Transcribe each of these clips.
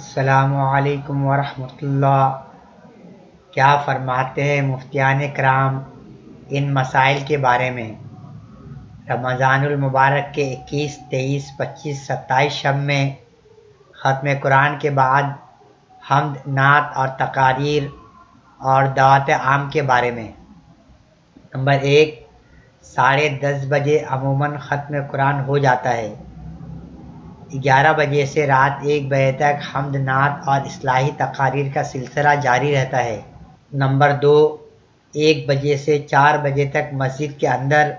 السلام علیکم ورحمۃ اللہ۔ کیا فرماتے ہیں مفتیان کرام ان مسائل کے بارے میں؟ رمضان المبارک کے 21، 23، 25، 27 شب میں ختم قرآن کے بعد حمد، نعت اور تقاریر اور دعوت عام کے بارے میں۔ نمبر 1، 10:30 بجے عموماً ختم قرآن ہو جاتا ہے۔ 11 بجے سے رات 1 بجے تک حمد، نعت اور اصلاحی تقاریر کا سلسلہ جاری رہتا ہے۔ نمبر 2، 1 بجے سے 4 بجے تک مسجد کے اندر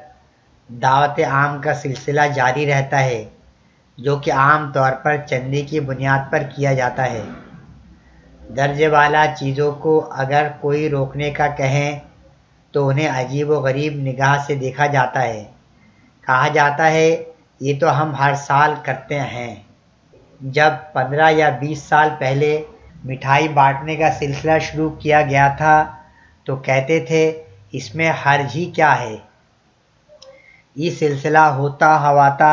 دعوت عام کا سلسلہ جاری رہتا ہے، جو کہ عام طور پر چندے کی بنیاد پر کیا جاتا ہے۔ درجے والا چیزوں کو اگر کوئی روکنے کا کہیں تو انہیں عجیب و غریب نگاہ سے دیکھا جاتا ہے۔ کہا جاتا ہے یہ تو ہم ہر سال کرتے ہیں۔ جب 15 یا 20 سال پہلے مٹھائی بانٹنے کا سلسلہ شروع کیا گیا تھا تو کہتے تھے اس میں حرج ہی کیا ہے۔ یہ سلسلہ ہوتا ہواتا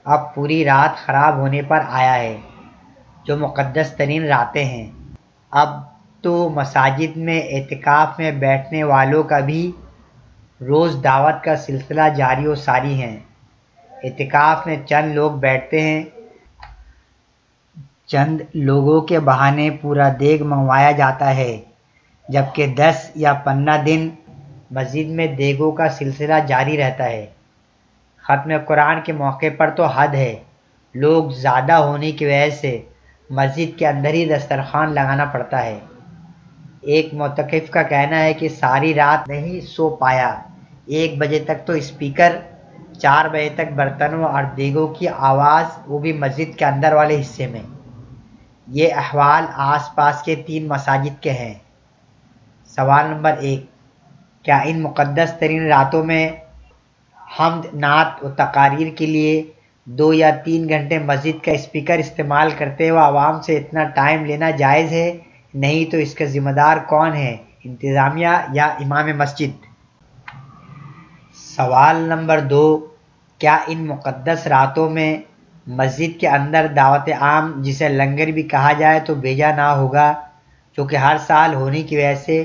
اب پوری رات خراب ہونے پر آیا ہے، جو مقدس ترین راتیں ہیں۔ اب تو مساجد میں اعتکاف میں بیٹھنے والوں کا بھی روز دعوت کا سلسلہ جاری و ساری ہے۔ اعتکاف میں چند لوگ بیٹھتے ہیں، چند لوگوں کے بہانے پورا دیگ منگوایا جاتا ہے، جبکہ 10 یا 15 دن مسجد میں دیگوں کا سلسلہ جاری رہتا ہے۔ ختم قرآن کے موقع پر تو حد ہے، لوگ زیادہ ہونے کی وجہ سے مسجد کے اندر ہی دسترخوان لگانا پڑتا ہے۔ ایک معتکف کا کہنا ہے کہ ساری رات نہیں سو پایا، 1 بجے تک تو اسپیکر، 4 بجے تک برتنوں اور دیگوں کی آواز، وہ بھی مسجد کے اندر والے حصے میں۔ یہ احوال آس پاس کے 3 مساجد کے ہیں۔ سوال نمبر 1، کیا ان مقدس ترین راتوں میں حمد، نعت و تقاریر کے لیے 2 یا 3 گھنٹے مسجد کا اسپیکر استعمال کرتے ہوئے عوام سے اتنا ٹائم لینا جائز ہے؟ نہیں تو اس کا ذمہ دار کون ہے، انتظامیہ یا امام مسجد؟ سوال نمبر 2، کیا ان مقدس راتوں میں مسجد کے اندر دعوت عام، جسے لنگر بھی کہا جائے، تو بھیجا نہ ہوگا؟ چونکہ ہر سال ہونے کی وجہ سے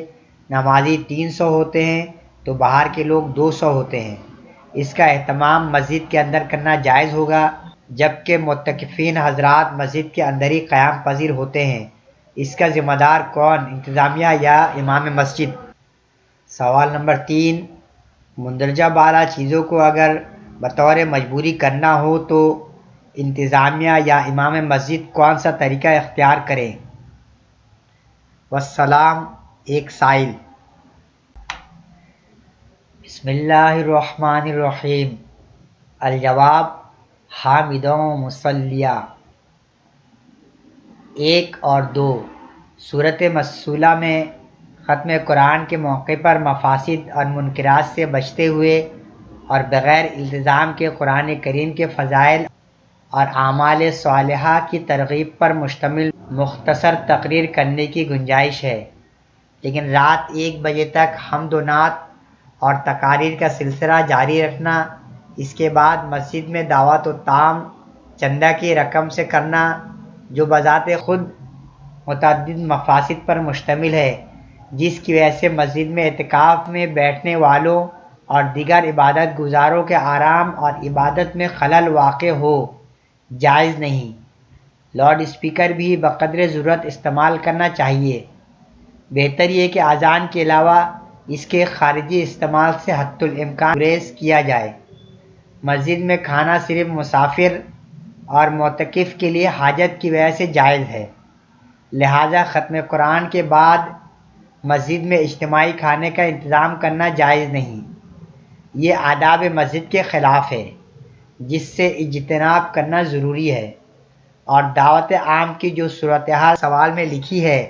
نمازی 300 ہوتے ہیں تو باہر کے لوگ 200 ہوتے ہیں۔ اس کا اہتمام مسجد کے اندر کرنا جائز ہوگا، جبکہ معتکفین حضرات مسجد کے اندر ہی قیام پذیر ہوتے ہیں۔ اس کا ذمہ دار کون، انتظامیہ یا امام مسجد؟ سوال نمبر 3، مندرجہ بالا چیزوں کو اگر بطور مجبوری کرنا ہو تو انتظامیہ یا امام مسجد کون سا طریقہ اختیار کریں؟ والسلام۔ ایک سائل: بسم اللہ الرحمن الرحیم۔ الجواب: حامدوں مصلیہ۔ 1 اور 2، سورۃ مسلہ میں ختم قرآن کے موقع پر مفاسد اور منکرات سے بچتے ہوئے اور بغیر التزام کے قرآن کریم کے فضائل اور اعمال صالحہ کی ترغیب پر مشتمل مختصر تقریر کرنے کی گنجائش ہے، لیکن رات 1 بجے تک حمد و نعت اور تقاریر کا سلسلہ جاری رکھنا، اس کے بعد مسجد میں دعوت و طعام چندہ کی رقم سے کرنا، جو بذات خود متعدد مفاسد پر مشتمل ہے، جس کی وجہ سے مسجد میں اعتکاف میں بیٹھنے والوں اور دیگر عبادت گزاروں کے آرام اور عبادت میں خلل واقع ہو، جائز نہیں۔ لاؤڈ اسپیکر بھی بقدر ضرورت استعمال کرنا چاہیے۔ بہتر یہ کہ اذان کے علاوہ اس کے خارجی استعمال سے حتی الامکان گریز کیا جائے۔ مسجد میں کھانا صرف مسافر اور معتکف کے لیے حاجت کی وجہ سے جائز ہے، لہٰذا ختم قرآن کے بعد مسجد میں اجتماعی کھانے کا انتظام کرنا جائز نہیں۔ یہ آداب مسجد کے خلاف ہے، جس سے اجتناب کرنا ضروری ہے۔ اور دعوت عام کی جو صورتحال سوال میں لکھی ہے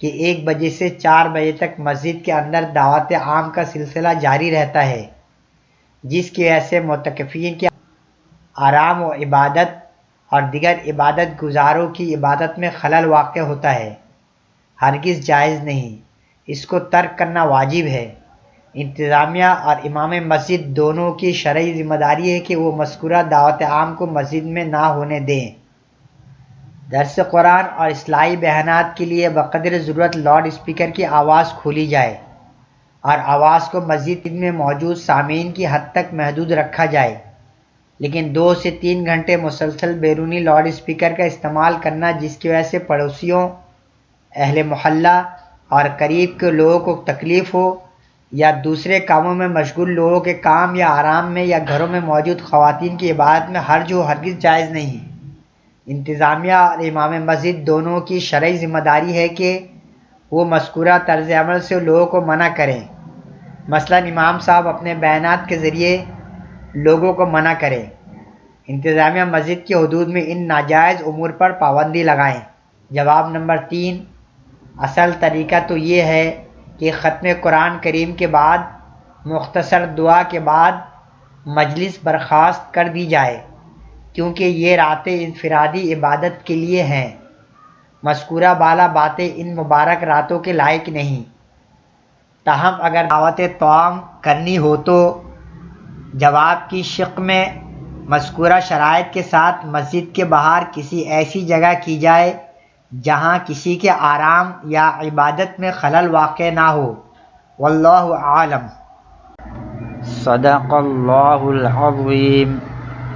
کہ 1 بجے سے 4 بجے تک مسجد کے اندر دعوت عام کا سلسلہ جاری رہتا ہے، جس کی وجہ سے معتکفین کے آرام و عبادت اور دیگر عبادت گزاروں کی عبادت میں خلل واقع ہوتا ہے، ہرگز جائز نہیں، اس کو ترک کرنا واجب ہے۔ انتظامیہ اور امام مسجد دونوں کی شرعی ذمہ داری ہے کہ وہ مذکورہ دعوت عام کو مسجد میں نہ ہونے دیں۔ درس قرآن اور اصلاحی بیانات کے لیے بقدر ضرورت لاؤڈ اسپیکر کی آواز کھولی جائے اور آواز کو مسجد میں موجود سامعین کی حد تک محدود رکھا جائے، لیکن 2 سے 3 گھنٹے مسلسل بیرونی لاؤڈ اسپیکر کا استعمال کرنا جس کی وجہ سے پڑوسیوں، اہل محلہ اور قریب کے لوگوں کو تکلیف ہو، یا دوسرے کاموں میں مشغول لوگوں کے کام یا آرام میں، یا گھروں میں موجود خواتین کی عبادت میں حرج و ہرگز جائز نہیں ہے۔ انتظامیہ اور امام مسجد دونوں کی شرعی ذمہ داری ہے کہ وہ مذکورہ طرز عمل سے لوگوں کو منع کریں، مثلا امام صاحب اپنے بیانات کے ذریعے لوگوں کو منع کریں۔ انتظامیہ مسجد کی حدود میں ان ناجائز امور پر پابندی لگائیں۔ جواب نمبر 3، اصل طریقہ تو یہ ہے کہ ختم قرآن کریم کے بعد مختصر دعا کے بعد مجلس برخاست کر دی جائے، کیونکہ یہ راتیں انفرادی عبادت کے لیے ہیں۔ مذکورہ بالا باتیں ان مبارک راتوں کے لائق نہیں۔ تاہم اگر دعوت طعام کرنی ہو تو جواب کی شق میں مذکورہ شرائط کے ساتھ مسجد کے باہر کسی ایسی جگہ کی جائے جہاں کسی کے آرام یا عبادت میں خلل واقع نہ ہو۔ واللہ اعلم۔ صدق اللہ العظیم۔